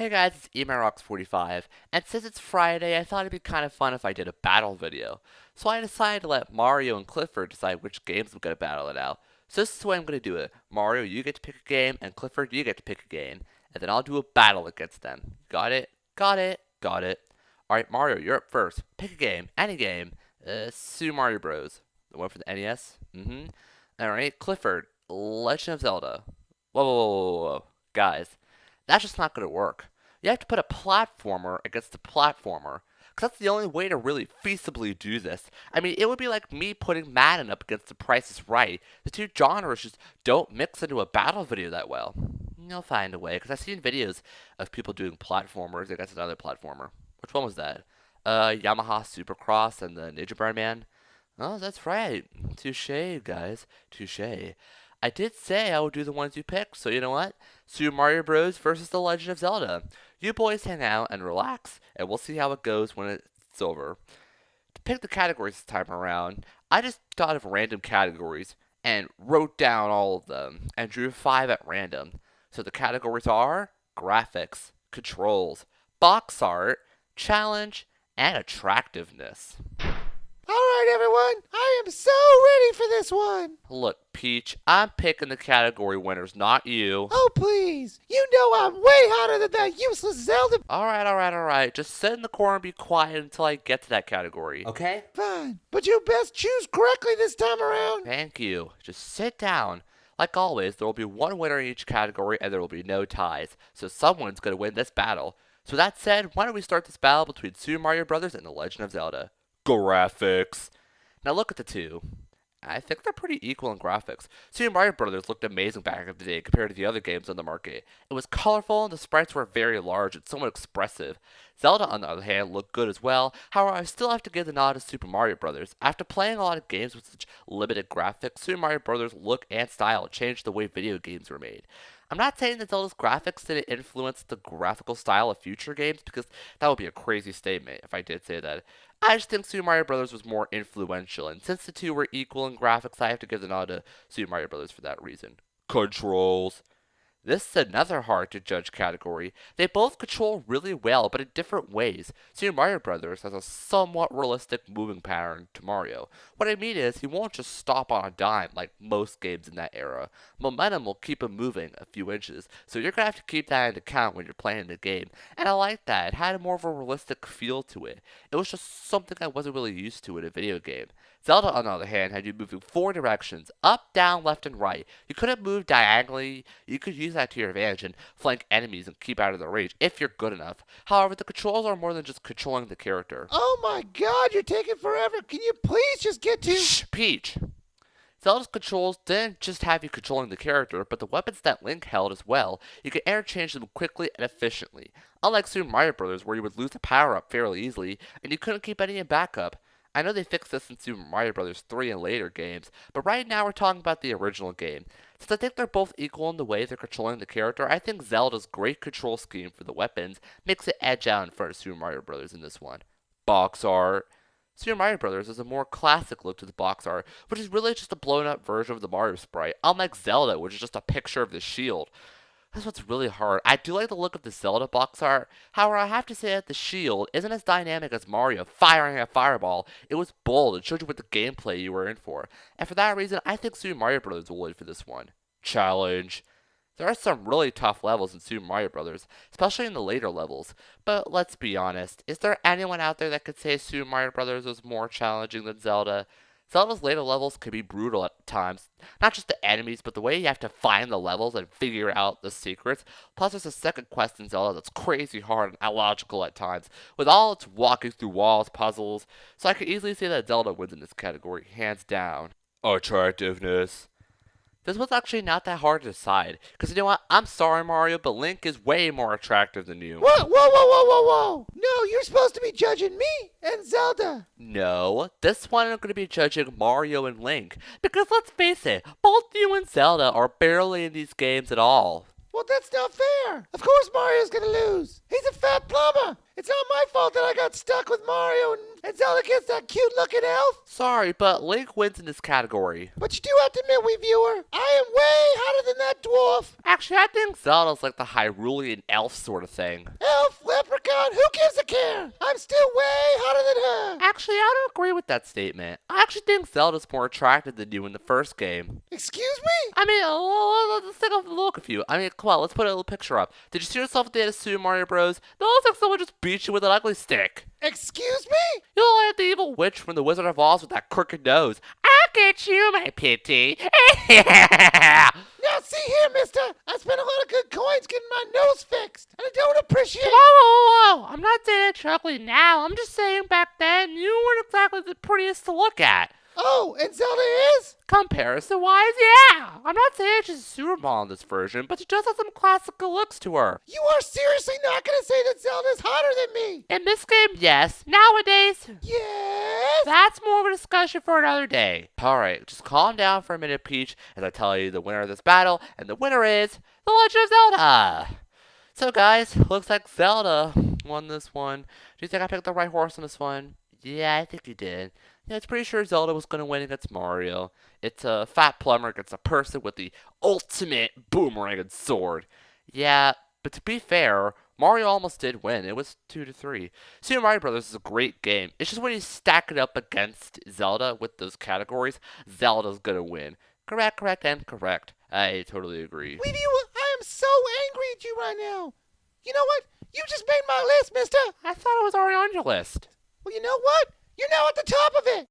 Hey guys, it's eMyRocks45, and since it's Friday, I thought it'd be kind of fun if I did a battle video. So I decided to let Mario and Clifford decide which games I'm going to battle it out. So this is the way I'm going to do it. Mario, you get to pick a game, and Clifford, you get to pick a game. And then I'll do a battle against them. Got it? Got it? Got it. Alright, Mario, you're up first. Pick a game. Any game. Super Mario Bros. The one for the NES? Alright, Clifford, Legend of Zelda. Whoa, whoa, whoa, whoa, whoa. Guys, that's just not going to work. You have to put a platformer against a platformer. Because that's the only way to really feasibly do this. I mean, it would be like me putting Madden up against The Price is Right. The two genres just don't mix into a battle video that well. You'll find a way, because I've seen videos of people doing platformers against another platformer. Which one was that? Yamaha Supercross and the Ninja Burn Man? Oh, that's right. Touche, guys. Touche. I did say I would do the ones you picked, so you know what? Super Mario Bros. Versus The Legend of Zelda. You boys hang out and relax, and we'll see how it goes when it's over. To pick the categories this time around, I just thought of random categories and wrote down all of them and drew 5 at random. So the categories are graphics, controls, box art, challenge, and attractiveness. All right, everyone, I am so ready for this one. Look, Peach, I'm picking the category winners, not you. Oh, please. You know I'm way hotter than that useless Zelda. Alright. Just sit in the corner and be quiet until I get to that category, okay? Fine, but you best choose correctly this time around. Thank you. Just sit down. Like always, there will be one winner in each category and there will be no ties. So someone's going to win this battle. So that said, why don't we start this battle between Super Mario Bros. And The Legend of Zelda? Graphics. Now look at the two. I think they're pretty equal in graphics. Super Mario Bros. Looked amazing back in the day compared to the other games on the market. It was colorful and the sprites were very large and somewhat expressive. Zelda, on the other hand, looked good as well. However, I still have to give the nod to Super Mario Bros. After playing a lot of games with such limited graphics, Super Mario Bros. Look and style changed the way video games were made. I'm not saying that Zelda's graphics didn't influence the graphical style of future games, because that would be a crazy statement if I did say that. I just think Super Mario Bros. Was more influential, and since the two were equal in graphics, I have to give the nod to Super Mario Bros. For that reason. Controls. This is another hard to judge category. They both control really well, but in different ways. Super Mario Bros. Has a somewhat realistic moving pattern to Mario. What I mean is, he won't just stop on a dime like most games in that era. Momentum will keep him moving a few inches, so you're gonna have to keep that into account when you're playing the game. And I like that. It had more of a realistic feel to it. It was just something I wasn't really used to in a video game. Zelda, on the other hand, had you moving 4 directions, up, down, left, and right. You couldn't move diagonally. You could use that to your advantage and flank enemies and keep out of their range if you're good enough. However, the controls are more than just controlling the character. Oh my god, you're taking forever. Can you please just get to... Shh, Peach! Zelda's controls didn't just have you controlling the character, but the weapons that Link held as well. You could interchange them quickly and efficiently. Unlike Super Mario Bros., where you would lose a power-up fairly easily, and you couldn't keep any in backup. I know they fixed this in Super Mario Bros. 3 and later games, but right now we're talking about the original game. Since I think they're both equal in the way they're controlling the character, I think Zelda's great control scheme for the weapons makes it edge out in front of Super Mario Bros. In this one. Box art. Super Mario Bros. Has a more classic look to the box art, which is really just a blown up version of the Mario sprite, unlike Zelda, which is just a picture of the shield. That's what's really hard. I do like the look of the Zelda box art. However, I have to say that the shield isn't as dynamic as Mario firing a fireball. It was bold and showed you what the gameplay you were in for. And for that reason, I think Super Mario Bros. Will win for this one. Challenge. There are some really tough levels in Super Mario Bros., especially in the later levels. But let's be honest, is there anyone out there that could say Super Mario Bros. Was more challenging than Zelda? Zelda's later levels can be brutal at times. Not just the enemies, but the way you have to find the levels and figure out the secrets. Plus, there's a second quest in Zelda that's crazy hard and illogical at times, with all its walking through walls, puzzles. So I could easily say that Zelda wins in this category, hands down. Attractiveness. This was actually not that hard to decide, because you know what? I'm sorry, Mario, but Link is way more attractive than you. Whoa, whoa, whoa, whoa, whoa, whoa. No, you're supposed to be judging me and Zelda. No, this one I'm going to be judging Mario and Link, because let's face it, both you and Zelda are barely in these games at all. Well, that's not fair. Of course Mario's gonna lose. He's a fat plumber. It's not my fault that I got stuck with Mario and Zelda gets that cute-looking elf. Sorry, but Link wins in this category. But you do have to admit, viewer, I am way hotter than that dwarf. Actually, I think Zelda's like the Hyrulean elf sort of thing. Elf, leprechaun, who gives a care? I'm still way hotter than her. Actually, I don't agree with that statement. I actually think Zelda's more attractive than you in the first game. Excuse me? I mean, let's take a look at you. I mean, come on, let's put a little picture up. Did you see yourself at the end of Super Mario Bros? That looks like someone just beat you with an ugly stick. Excuse me? You look like the evil witch from The Wizard of Oz with that crooked nose. I'll get you, my pitty. Now see here, mister. I spent a lot of good coins getting my nose fixed, and I don't appreciate Whoa, whoa, whoa. I'm not saying it's ugly now. I'm just saying back then you weren't exactly the prettiest to look at. Oh, and Zelda is? Comparison-wise, yeah. I'm not saying she's super small in this version, but she does have some classical looks to her. You are seriously not gonna say that Zelda's hotter than me? In this game, yes. Nowadays, Yes? that's more of a discussion for another day. Alright, just calm down for a minute, Peach, as I tell you the winner of this battle, and the winner is The Legend of Zelda! So guys, looks like Zelda won this one. Do you think I picked the right horse on this one? Yeah, I think you did. Yeah, it's pretty sure Zelda was going to win against Mario. It's a fat plumber against a person with the ultimate boomerang and sword. Yeah, but to be fair, Mario almost did win. It was 2-3. Super Mario Bros. Is a great game. It's just when you stack it up against Zelda with those categories, Zelda's going to win. Correct, correct, and correct. I totally agree. Weeby, I am so angry at you right now. You know what? You just made my list, mister. I thought it was already on your list. Well, you know what? You're now at the top of it.